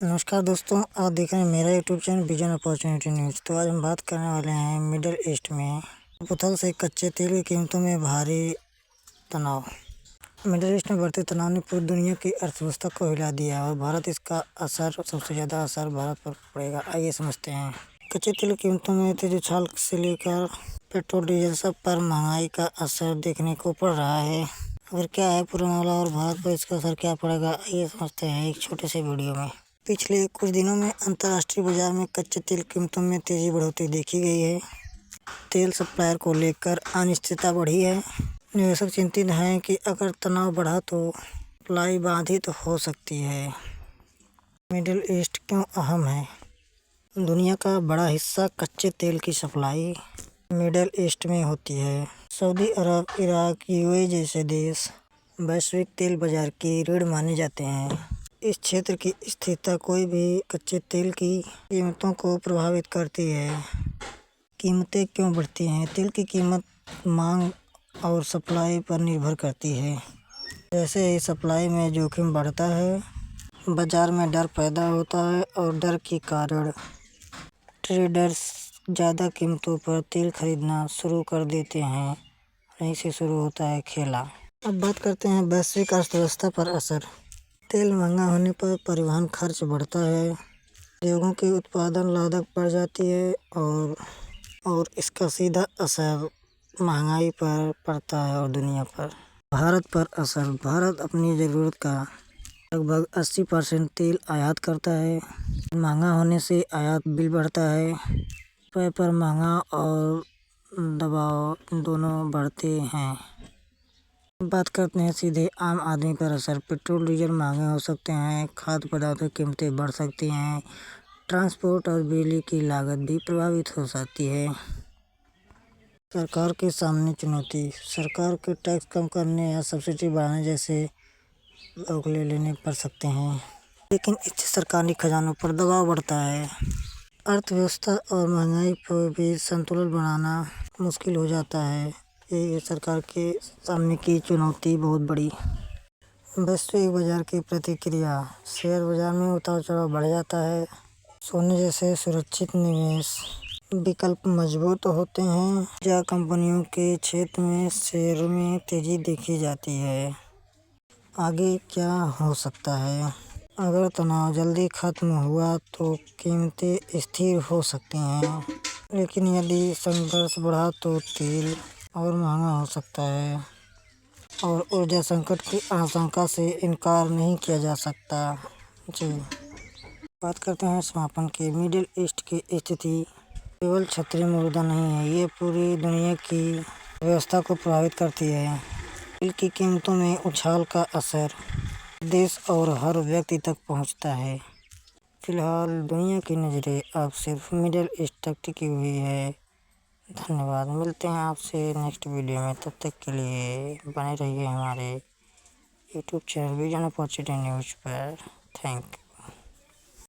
नमस्कार दोस्तों, आप देख रहे हैं मेरा YouTube channel vision opportunity news. तो आज हम बात करने वाले हैं मिडिल ईस्ट में उथल से कच्चे तेल की कीमतों में भारी तनाव। मिडिल ईस्ट में बढ़ते तनाव ने पूरी दुनिया की अर्थव्यवस्था को हिला दिया है और भारत इसका सबसे ज़्यादा असर भारत पर पड़ेगा। आइए समझते हैं। कच्चे तेल की कीमतों में तेजी उछाल से लेकर पेट्रोल डीजल सब पर महंगाई का असर देखने को पड़ रहा है। अगर क्या है पूरा मामला और भारत पर इसका असर क्या पड़ेगा, आइए समझते हैं एक छोटे से वीडियो में। पिछले कुछ दिनों में अंतर्राष्ट्रीय बाजार में कच्चे तेल कीमतों में तेजी बढ़ोतरी देखी गई है। तेल सप्लायर को लेकर अनिश्चितता बढ़ी है। निवेशक चिंतित हैं कि अगर तनाव बढ़ा तो सप्लाई बाधित हो सकती है। मिडिल ईस्ट क्यों अहम है? दुनिया का बड़ा हिस्सा कच्चे तेल की सप्लाई मिडिल ईस्ट में होती है। सऊदी अरब, इराक, यूएई जैसे देश वैश्विक तेल बाजार की रीढ़ माने जाते हैं। इस क्षेत्र की स्थिरता कोई भी कच्चे तेल की कीमतों को प्रभावित करती है। कीमतें क्यों बढ़ती हैं? तेल की कीमत मांग और सप्लाई पर निर्भर करती है। जैसे ही सप्लाई में जोखिम बढ़ता है, बाजार में डर पैदा होता है और डर के कारण ट्रेडर्स ज़्यादा कीमतों पर तेल खरीदना शुरू कर देते हैं। यहीं से शुरू होता है खेला। अब बात करते हैं वैश्विक अर्थव्यवस्था पर असर। तेल महंगा होने पर परिवहन खर्च बढ़ता है, उद्योगों की उत्पादन लागत बढ़ जाती है और इसका सीधा असर महंगाई पर पड़ता है और दुनिया पर। भारत पर असर। भारत अपनी ज़रूरत का लगभग 80% तेल आयात करता है। महंगा होने से आयात बिल बढ़ता है। रुपये पर महंगा और दबाव दोनों बढ़ते हैं। बात करते हैं सीधे आम आदमी पर असर। पेट्रोल डीजल महंगे हो सकते हैं, खाद्य पदार्थों की कीमतें बढ़ सकती हैं, ट्रांसपोर्ट और बिजली की लागत भी प्रभावित हो सकती है। सरकार के सामने चुनौती। सरकार के टैक्स कम करने या सब्सिडी बढ़ाने जैसे फैसले लेने पड़ सकते हैं, लेकिन इससे सरकारी खजानों पर दबाव बढ़ता है। अर्थव्यवस्था और महंगाई पर भी संतुलन बनाना मुश्किल हो जाता है। ये सरकार के सामने की चुनौती बहुत बड़ी। वैश्विक बाजार की प्रतिक्रिया। शेयर बाजार में उतार चढ़ाव बढ़ जाता है। सोने जैसे सुरक्षित निवेश विकल्प मजबूत होते हैं। या कंपनियों के क्षेत्र में शेयर में तेजी देखी जाती है। आगे क्या हो सकता है? अगर तनाव जल्दी खत्म हुआ तो कीमतें स्थिर हो सकती हैं, लेकिन यदि संघर्ष बढ़ा तो तेल और महंगा हो सकता है और ऊर्जा संकट की आशंका से इनकार नहीं किया जा सकता। जी, बात करते हैं समापन की। मिडिल ईस्ट की स्थिति केवल क्षेत्रीय मुद्दा नहीं है, ये पूरी दुनिया की व्यवस्था को प्रभावित करती है। तेल की कीमतों में उछाल का असर देश और हर व्यक्ति तक पहुंचता है। फिलहाल दुनिया की नज़रें अब सिर्फ मिडिल ईस्ट तक टिकी हुई है। धन्यवाद। मिलते हैं आपसे नेक्स्ट वीडियो में। तब तक के लिए बने रहिए हमारे YouTube channel vision opportunity news पर। Thank you.